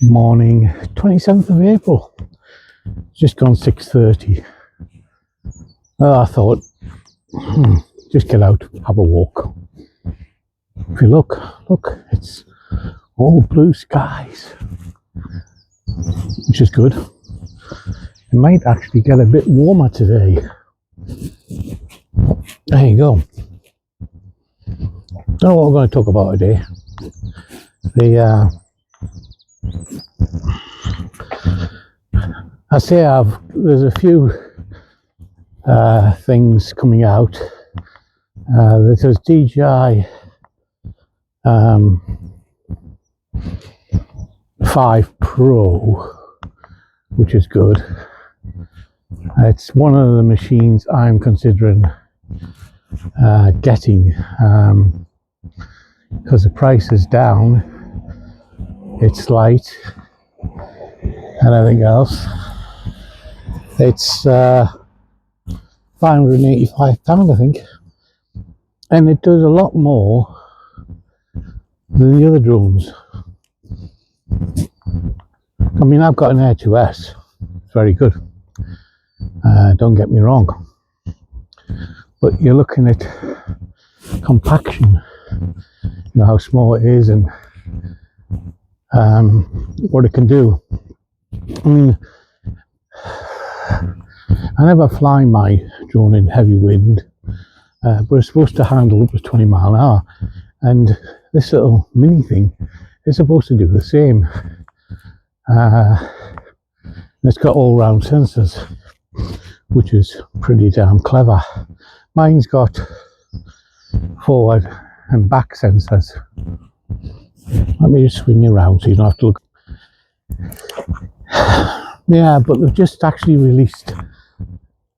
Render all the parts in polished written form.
Morning, 27th of April. Just gone 6:30. I thought, just get out, have a walk. If you look, it's all blue skies, which is good. It might actually get a bit warmer today. There you go. Don't know what we're going to talk about today. There's a few things coming out. There's DJI 5 Pro, which is good. It's one of the machines I'm considering getting because the price is down, it's light and everything else. It's £585, I think, and it does a lot more than the other drones. I mean, I've got an Air 2S, it's very good, don't get me wrong, but you're looking at compaction, you know how small it is and what it can do. I mean, I never fly my drone in heavy wind, but it's supposed to handle up to 20 mile an hour, and this little mini thing is supposed to do the same. It's got all-round sensors, which is pretty damn clever. Mine's got forward and back sensors. Let me just swing you around so you don't have to look. Yeah, but they've just actually released,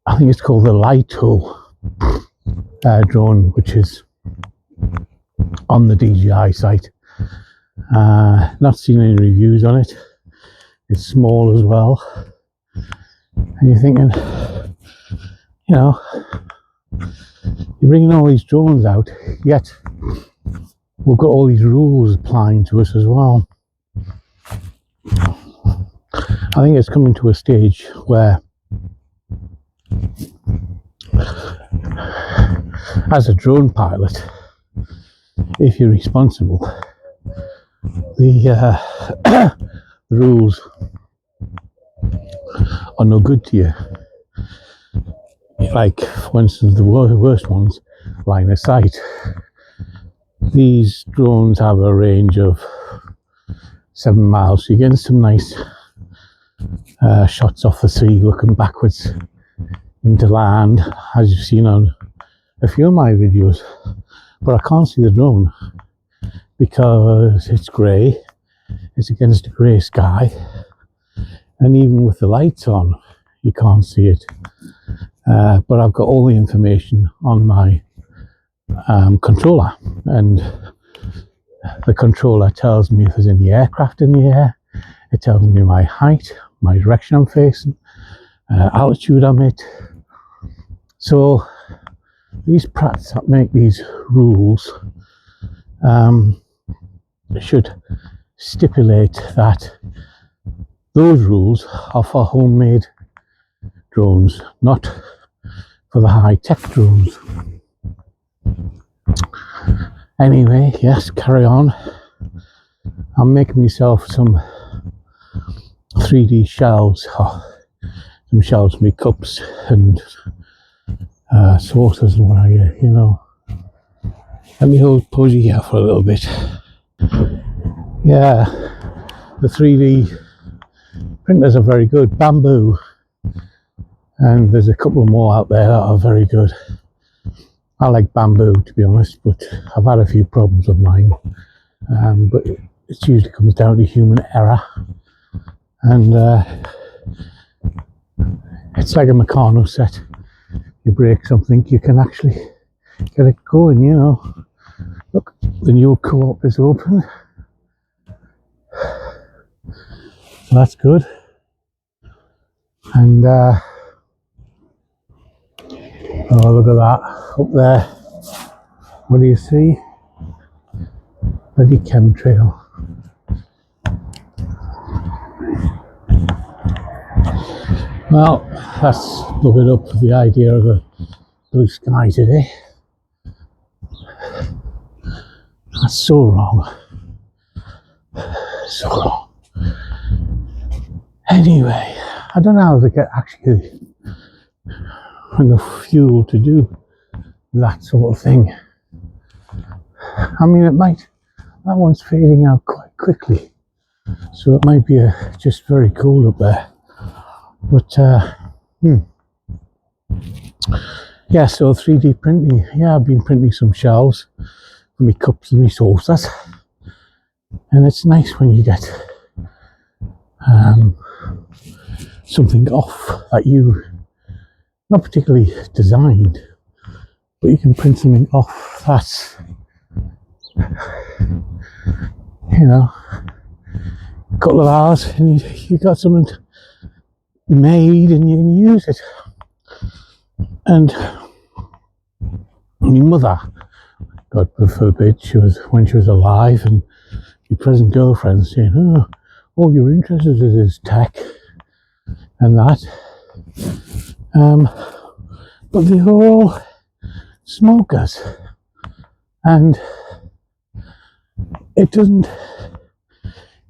I think it's called the Lito drone, which is on the DJI site. Not seen any reviews on it. It's small as well. And you're thinking, you know, you're bringing all these drones out, yet we've got all these rules applying to us as well. I think it's coming to a stage where, as a drone pilot, if you're responsible, the rules are no good to you. Like, for instance, the worst ones, line of sight. These drones have a range of 7 miles, so you're getting some nice shots off the sea looking backwards into land, as you've seen on a few of my videos. But I can't see the drone because it's grey, it's against a grey sky, and even with the lights on you can't see it. But I've got all the information on my controller, and the controller tells me if there's any aircraft in the air, it tells me my height, my direction I'm facing, altitude I'm at. So these prats that make these rules should stipulate that those rules are for homemade drones, not for the high-tech drones. Anyway, yes, carry on. I'm making myself some 3D shells, some shells for my cups and saucers and what have you, you know. Let me hold posy here for a little bit. Yeah, the 3D printers are very good. Bamboo, and there's a couple more out there that are very good. I like Bamboo, to be honest, but I've had a few problems with mine, but it usually comes down to human error, and it's like a Meccano set. You break something, you can actually get it going, you know. Look, the new co-op is open, so that's good. And oh, look at that up there. What do you see? Bloody chemtrail. Well, that's look it up for the idea of a blue sky today. That's so wrong. So wrong. Anyway, I don't know how to get actually enough fuel to do that sort of thing. I mean, it might, that one's fading out quite quickly, so it might be just very cold up there. But yeah, so 3D printing. Yeah, I've been printing some shelves for my cups and my saucers, and it's nice when you get something off that you not particularly designed, but you can print something off that's, you know, a couple of hours and you got something made and you can use it. And my mother, God forbid, when she was alive, and your present girlfriend saying, oh, you're interested in this tech and that. But they were all smokers, and it doesn't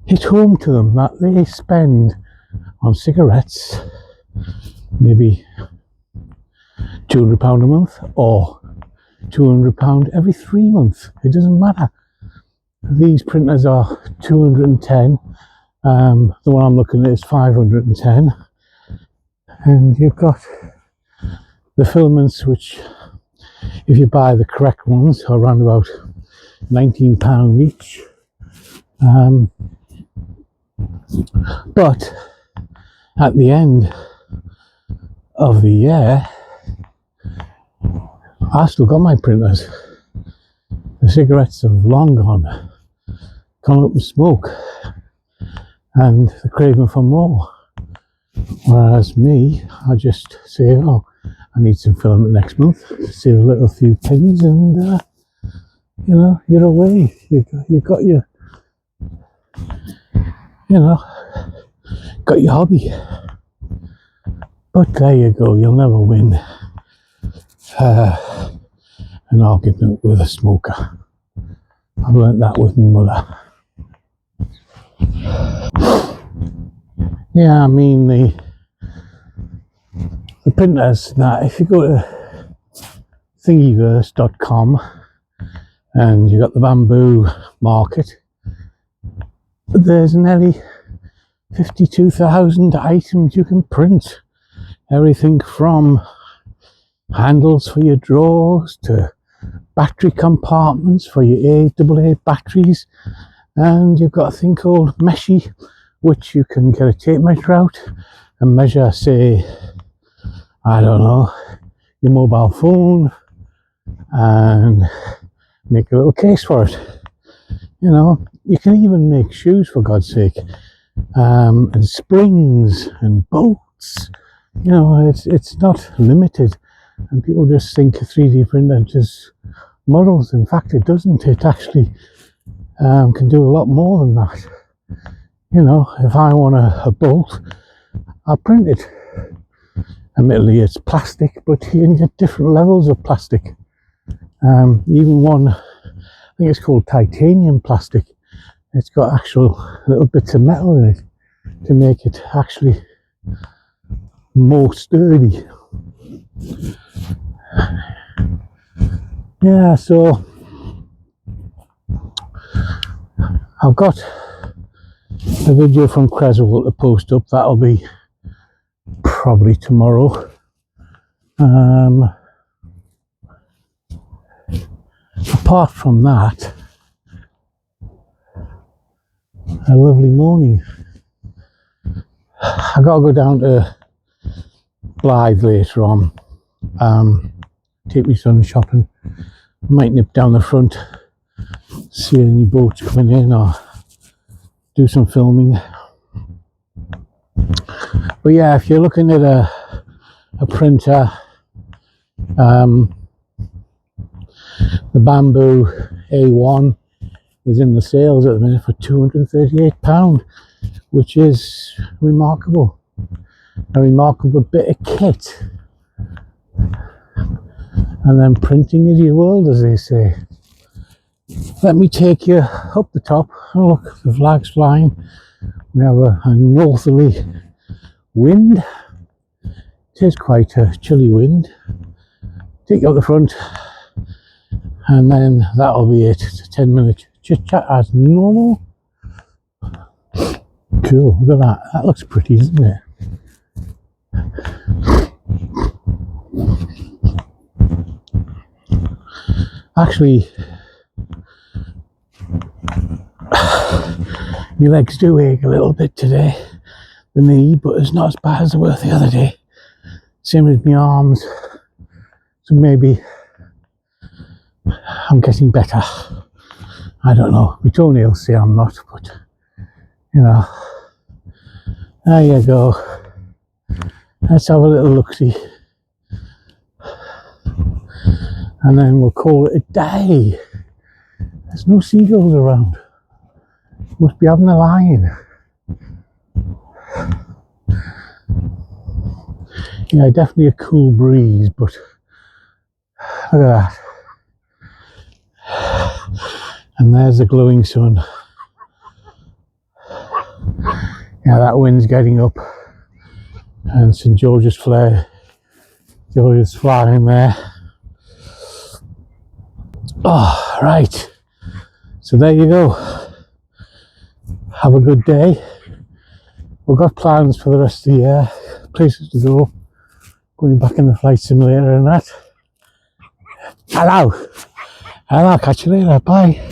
hit home to them that they spend on cigarettes maybe £200 a month or £200 every 3 months. It doesn't matter. These printers are 210. The one I'm looking at is 510, and you've got the filaments, which, if you buy the correct ones, are around about £19 each. But at the end of the year, I still got my printers. The cigarettes have long gone up in smoke, and the craving for more. Whereas me, I just say, oh, I need some filament next month, save a little few pennies, and you know, you're away. You got your, you know, got your hobby. But there you go, you'll never win an argument with a smoker. I've learnt that with my mother. Yeah, I mean, the printers, that if you go to thingiverse.com and you got the bamboo market, there's nearly 52,000 items you can print. Everything from handles for your drawers to battery compartments for your AAA batteries, and you've got a thing called Meshy, which you can get a tape measure out and measure, say, I don't know, your mobile phone, and make a little case for it. You know, you can even make shoes, for God's sake, and springs and bolts. You know, it's not limited, and people just think a 3D printer just models. In fact, it doesn't. It actually can do a lot more than that. You know, if I want a bolt, I'll print it. Admittedly, it's plastic, but you can get different levels of plastic. Even one, I think it's called titanium plastic. It's got actual little bits of metal in it to make it actually more sturdy. Yeah, so I've got a video from Creswell to post up. That'll be probably tomorrow. Apart from that, a lovely morning. I gotta go down to Blythe later on, take my son shopping. Might nip down the front, see any boats coming in, or do some filming. But yeah, if you're looking at a printer, the Bamboo A1 is in the sales at the minute for £238, which is remarkable. a remarkable bit of kit. And then printing is your world, as they say. Let me take you up the top. Oh, look, the flag's flying. We have a northerly wind. It is quite a chilly wind. Take you up the front, and then that'll be it. It's a 10-minute chit chat as normal. Cool, look at that. That looks pretty, doesn't it? Actually, my legs do ache a little bit today, the knee, but it's not as bad as they were the other day. Same with my arms, so maybe I'm getting better. I don't know. My toenails say I'm not, but you know, there you go. Let's have a little look-see, and then we'll call it a day. There's no seagulls around. Must be having a line. Yeah, definitely a cool breeze, but look at that. And there's the glowing sun. Yeah, that wind's getting up. And St. George's flare. George's flying there. Oh, right. So there you go. Have a good day. We've got plans for the rest of the year. Places to go. Going back in the flight simulator and that. Hello. Catch you later. Bye.